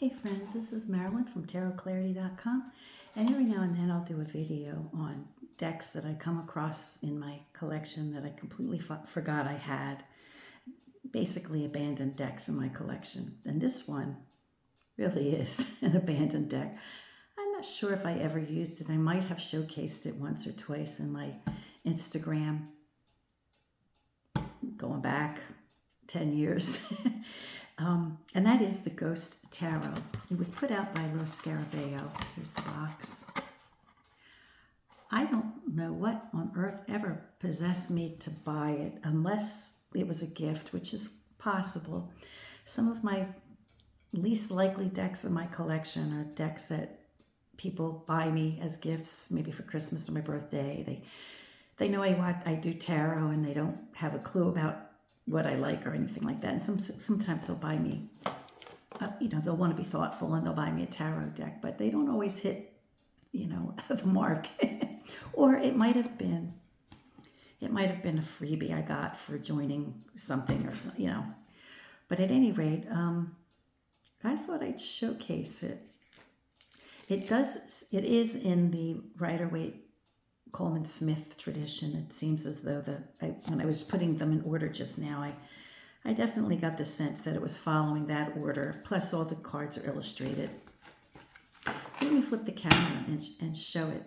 Hey friends, this is Marilyn from tarotclarity.com, and every now and then I'll do a video on decks that I come across in my collection that I completely forgot I had. Basically abandoned decks in my collection, and this one really is an abandoned deck. I'm not sure if I ever used it. I might have showcased it once or twice in my Instagram going back 10 years. And that is the Ghost Tarot. It was put out by Scarabeo. Here's the box. I don't know what on earth ever possessed me to buy it, unless it was a gift, which is possible. Some of my least likely decks in my collection are decks that people buy me as gifts, maybe for Christmas or my birthday. They know I do tarot, and they don't have a clue about what I like or anything like that. And sometimes they'll buy me, they'll want to be thoughtful and they'll buy me a tarot deck, but they don't always hit, the mark. Or it might have been a freebie I got for joining something or something, But at any rate, I thought I'd showcase it. It is in the Rider-Waite Coleman Smith tradition. It seems as though when I was putting them in order just now, I definitely got the sense that it was following that order. Plus, all the cards are illustrated. So let me flip the camera and show it.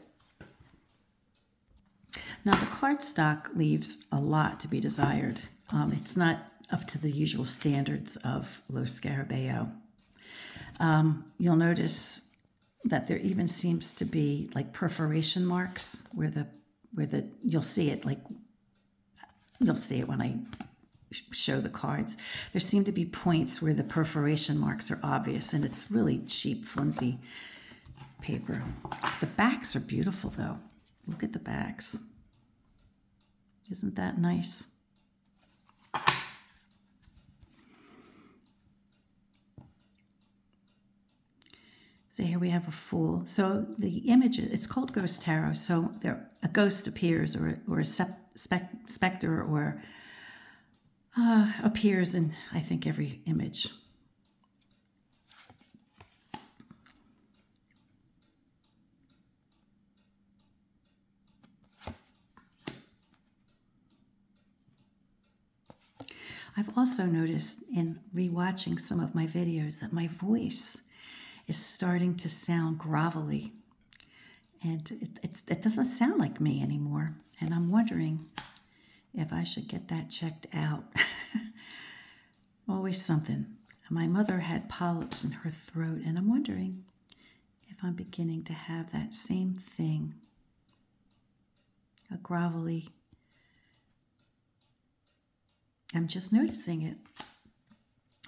Now, the cardstock leaves a lot to be desired. It's not up to the usual standards of Scarabeo. You'll notice that there even seems to be like perforation marks where you'll see it when I show the cards. There seem to be points where the perforation marks are obvious, and it's really cheap, flimsy paper. The backs are beautiful though. Look at the backs. Isn't that nice? So here we have a Fool. So the image, it's called Ghost Tarot. So a ghost appears, or a specter, or appears in, I think, every image. I've also noticed in rewatching some of my videos that my voice is starting to sound grovelly, and it doesn't sound like me anymore, and I'm wondering if I should get that checked out. Always something. My mother had polyps in her throat, and I'm wondering if I'm beginning to have that same thing, a grovelly. I'm just noticing it.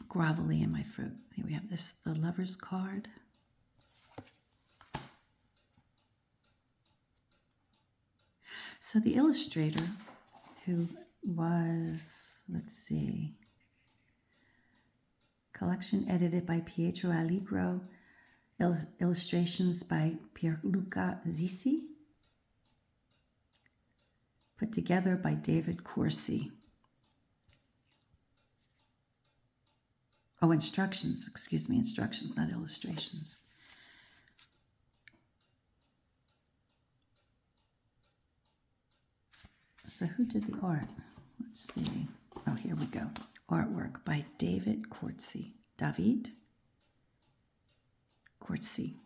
Grovelly in my throat. Here we have the Lover's card. So the illustrator, who was, collection edited by Pietro Allegro, illustrations by Pierluca Zisi, put together by David Corsi. Oh, instructions, not illustrations. So who did the art? Let's see. Oh, here we go. Artwork by David Corsi. David Corsi.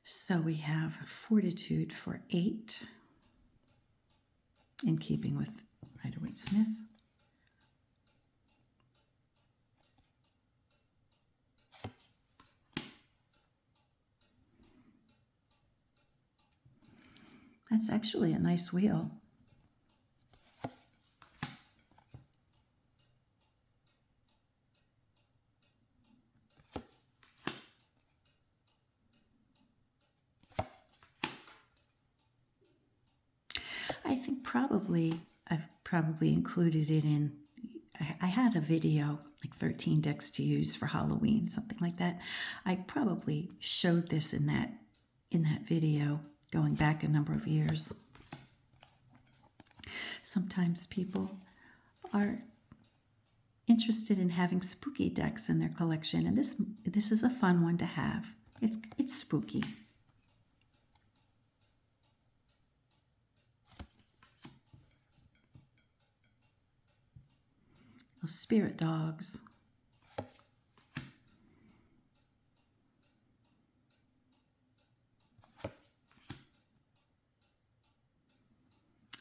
So we have Fortitude for 8. In keeping with Rider-Waite Smith. That's actually a nice wheel. I've probably included it in, I had a video, like 13 decks to use for Halloween, something like that. I probably showed this in that video going back a number of years. Sometimes people are interested in having spooky decks in their collection, and this is a fun one to have. It's spooky. Those spirit dogs.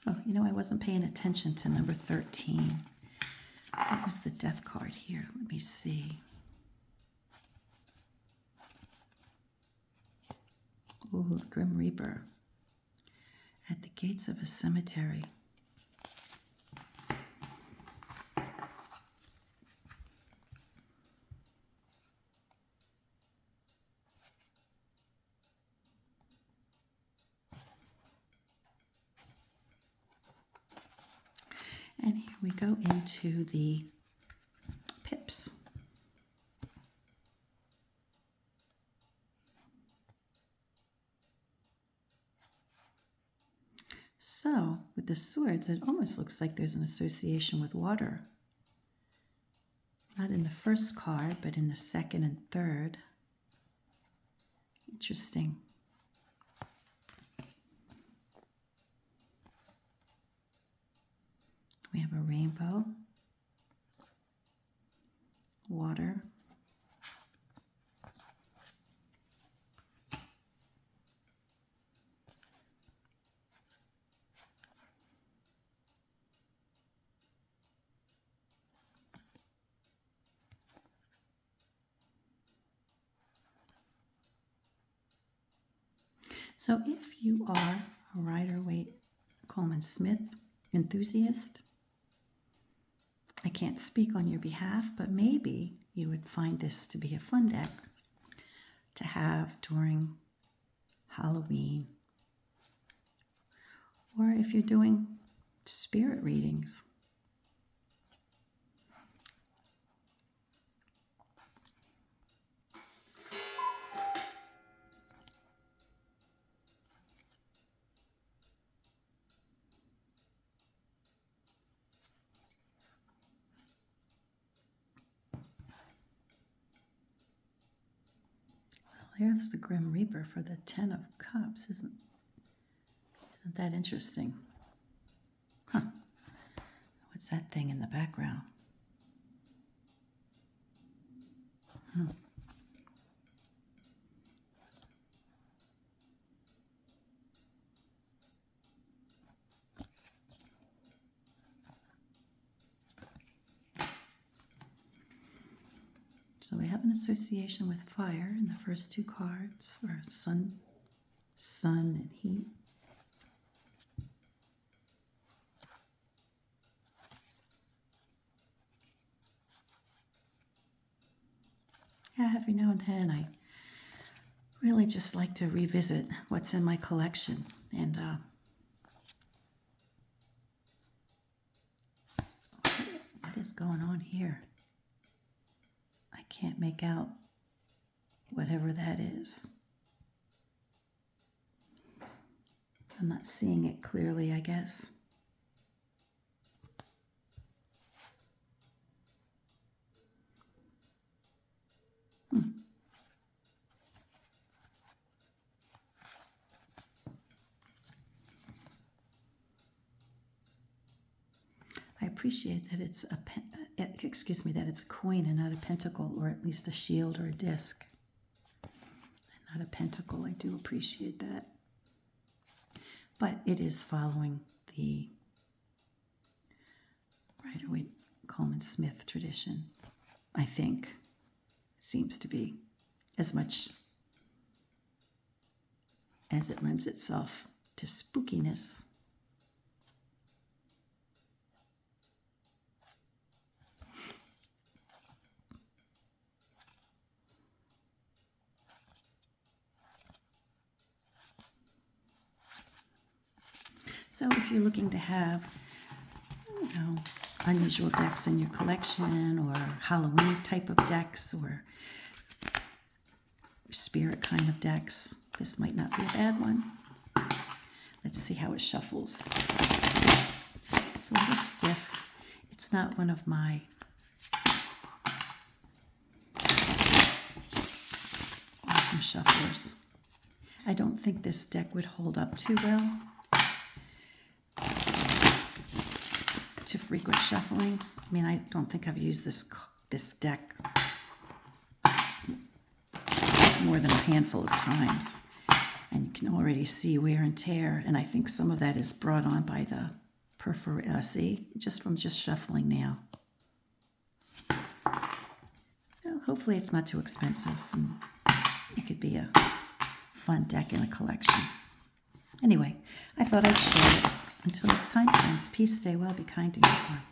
Oh, you know, I wasn't paying attention to number 13. What was the death card here? Let me see. Ooh, Grim Reaper. At the gates of a cemetery. And here we go into the pips. So, with the swords, it almost looks like there's an association with water. Not in the first card, but in the second and third. Interesting. We have a rainbow, water, so if you are a Rider-Waite Coleman Smith enthusiast, I can't speak on your behalf, but maybe you would find this to be a fun deck to have during Halloween, or if you're doing spirit readings. There's the Grim Reaper for the 10 of Cups. Isn't that interesting? Huh. What's that thing in the background? So we have an association with fire in the first two cards, or sun and heat. Yeah, every now and then I really just like to revisit what's in my collection, and what is going on here? I can't make out whatever that is. I'm not seeing it clearly, I guess. I appreciate that it's that it's a coin and not a pentacle, or at least a shield or a disc, and not a pentacle. I do appreciate that. But it is following the Rider-Waite Coleman Smith tradition, I think. Seems to be, as much as it lends itself to spookiness. So if you're looking to have, you know, unusual decks in your collection, or Halloween type of decks, or spirit kind of decks, this might not be a bad one. Let's see how it shuffles. It's a little stiff. It's not one of my awesome shufflers. I don't think this deck would hold up too well to frequent shuffling. I mean, I don't think I've used this deck more than a handful of times. And you can already see wear and tear, and I think some of that is brought on by the see, just from shuffling now. Well, hopefully it's not too expensive, and it could be a fun deck in a collection. Anyway, I thought I'd share it. Until next time, friends, peace, stay well, be kind to each other.